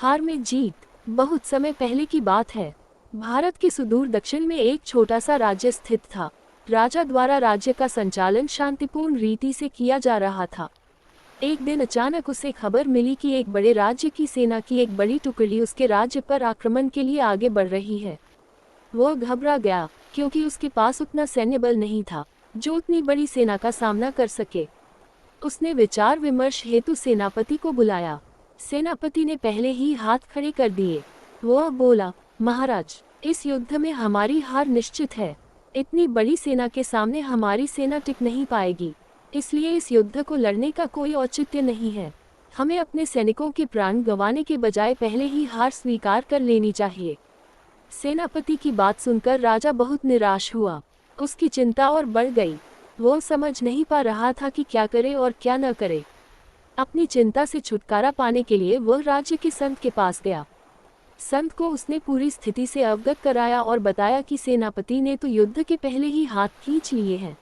हार में जीत। बहुत समय पहले की बात है। भारत के सुदूर दक्षिण में एक छोटा सा राज्य स्थित था। राजा द्वारा राज्य का संचालन शांतिपूर्ण रीति से किया जा रहा था। एक दिन अचानक उसे खबर मिली कि एक बड़े राज्य की सेना की एक बड़ी टुकड़ी उसके राज्य पर आक्रमण के लिए आगे बढ़ रही है। वह घबरा गया, क्योंकि उसके पास उतना सैन्य बल नहीं था जो उतनी बड़ी सेना का सामना कर सके। उसने विचार विमर्श हेतु सेनापति को बुलाया। सेनापति ने पहले ही हाथ खड़े कर दिए। वह बोला, महाराज, इस युद्ध में हमारी हार निश्चित है। इतनी बड़ी सेना के सामने हमारी सेना टिक नहीं पाएगी, इसलिए इस युद्ध को लड़ने का कोई औचित्य नहीं है। हमें अपने सैनिकों के प्राण गंवाने के बजाय पहले ही हार स्वीकार कर लेनी चाहिए। सेनापति की बात सुनकर राजा बहुत निराश हुआ। उसकी चिंता और बढ़ गई। वो समझ नहीं पा रहा था कि क्या करे और क्या न करे। अपनी चिंता से छुटकारा पाने के लिए वह राज्य के संत के पास गया। संत को उसने पूरी स्थिति से अवगत कराया और बताया कि सेनापति ने तो युद्ध के पहले ही हाथ खींच लिए हैं।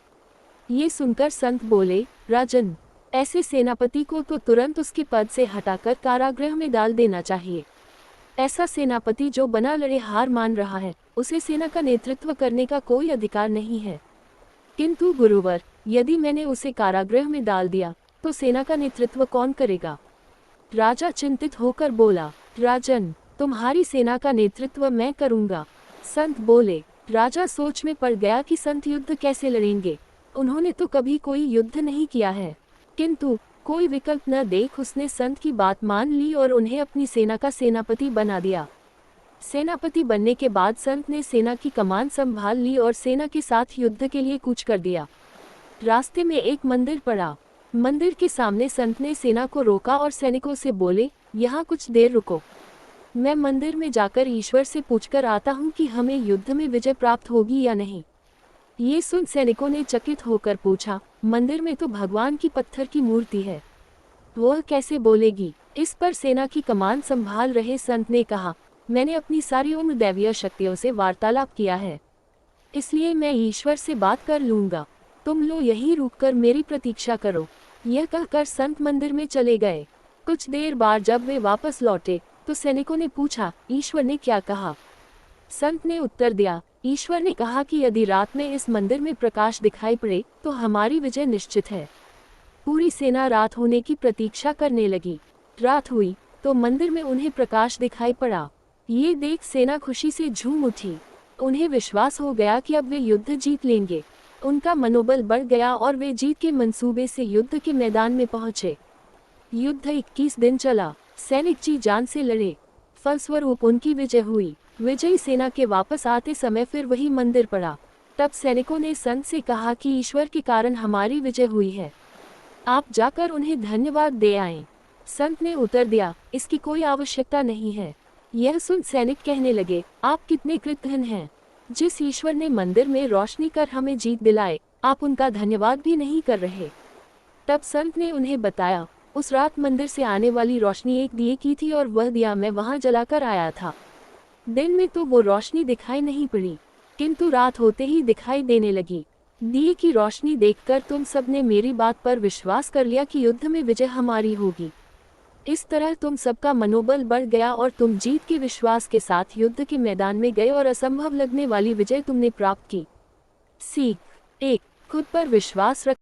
ये सुनकर संत बोले, राजन, ऐसे सेनापति को तो तुरंत उसके पद से हटाकर कारागृह में डाल देना चाहिए। ऐसा सेनापति जो बना लड़े हार मान रहा है, उसे सेना का नेतृत्व करने का कोई अधिकार नहीं है। किंतु गुरुवर, यदि मैंने उसे कारागृह में डाल दिया तो सेना का नेतृत्व कौन करेगा? राजा चिंतित होकर बोला, राजन, तुम्हारी सेना का नेतृत्व मैं करूंगा। संत बोले। राजा सोच में पड़ गया कि संत युद्ध कैसे लड़ेंगे। उन्होंने तो कभी कोई युद्ध नहीं किया है। किंतु कोई विकल्प न देख उसने संत की बात मान ली और उन्हें अपनी सेना का सेनापति बना दिया। सेनापति बनने के बाद संत ने सेना की कमान संभाल ली और सेना के साथ युद्ध के लिए कूच कर दिया। रास्ते में एक मंदिर पड़ा। मंदिर के सामने संत ने सेना को रोका और सैनिकों से बोले, यहाँ कुछ देर रुको। मैं मंदिर में जाकर ईश्वर से पूछकर आता हूँ कि हमें युद्ध में विजय प्राप्त होगी या नहीं। ये सुन सैनिकों ने चकित होकर पूछा, मंदिर में तो भगवान की पत्थर की मूर्ति है, वह कैसे बोलेगी? इस पर सेना की कमान संभाल रहे संत ने कहा, मैंने अपनी सारी उम्र दैवीय शक्तियों से वार्तालाप किया है, इसलिए मैं ईश्वर से बात कर लूंगा। तुम लोग यहीं रुककर मेरी प्रतीक्षा करो। यह कहकर संत मंदिर में चले गए। कुछ देर बाद जब वे वापस लौटे तो सैनिकों ने पूछा, ईश्वर ने क्या कहा? संत ने उत्तर दिया, ईश्वर ने कहा कि यदि रात में इस मंदिर में प्रकाश दिखाई पड़े तो हमारी विजय निश्चित है। पूरी सेना रात होने की प्रतीक्षा करने लगी। रात हुई तो मंदिर में उन्हें प्रकाश दिखाई पड़ा। ये देख सेना खुशी से झूम उठी। उन्हें विश्वास हो गया कि अब वे युद्ध जीत लेंगे। उनका मनोबल बढ़ गया और वे जीत के मंसूबे से युद्ध के मैदान में पहुंचे। युद्ध 21 दिन चला। सैनिक जी जान से लड़े। फलस्वरूप उनकी विजय हुई। विजयी सेना के वापस आते समय फिर वही मंदिर पड़ा। तब सैनिकों ने संत से कहा कि ईश्वर के कारण हमारी विजय हुई है, आप जाकर उन्हें धन्यवाद दे आएं। संत ने उत्तर दिया, इसकी कोई आवश्यकता नहीं है। यह सुन सैनिक कहने लगे, आप कितने कृतघ्न हैं। जिस ईश्वर ने मंदिर में रोशनी कर हमें जीत दिलाए, आप उनका धन्यवाद भी नहीं कर रहे। तब संत ने उन्हें बताया, उस रात मंदिर से आने वाली रोशनी एक दिए की थी और वह दिया मैं वहां जलाकर आया था। दिन में तो वो रोशनी दिखाई नहीं पड़ी, किंतु रात होते ही दिखाई देने लगी। दिए की रोशनी देखकर तुम सब ने मेरी बात पर विश्वास कर लिया कि युद्ध में विजय हमारी होगी। इस तरह तुम सबका मनोबल बढ़ गया और तुम जीत के विश्वास के साथ युद्ध के मैदान में गए और असंभव लगने वाली विजय तुमने प्राप्त की। सीख 1, खुद पर विश्वास रख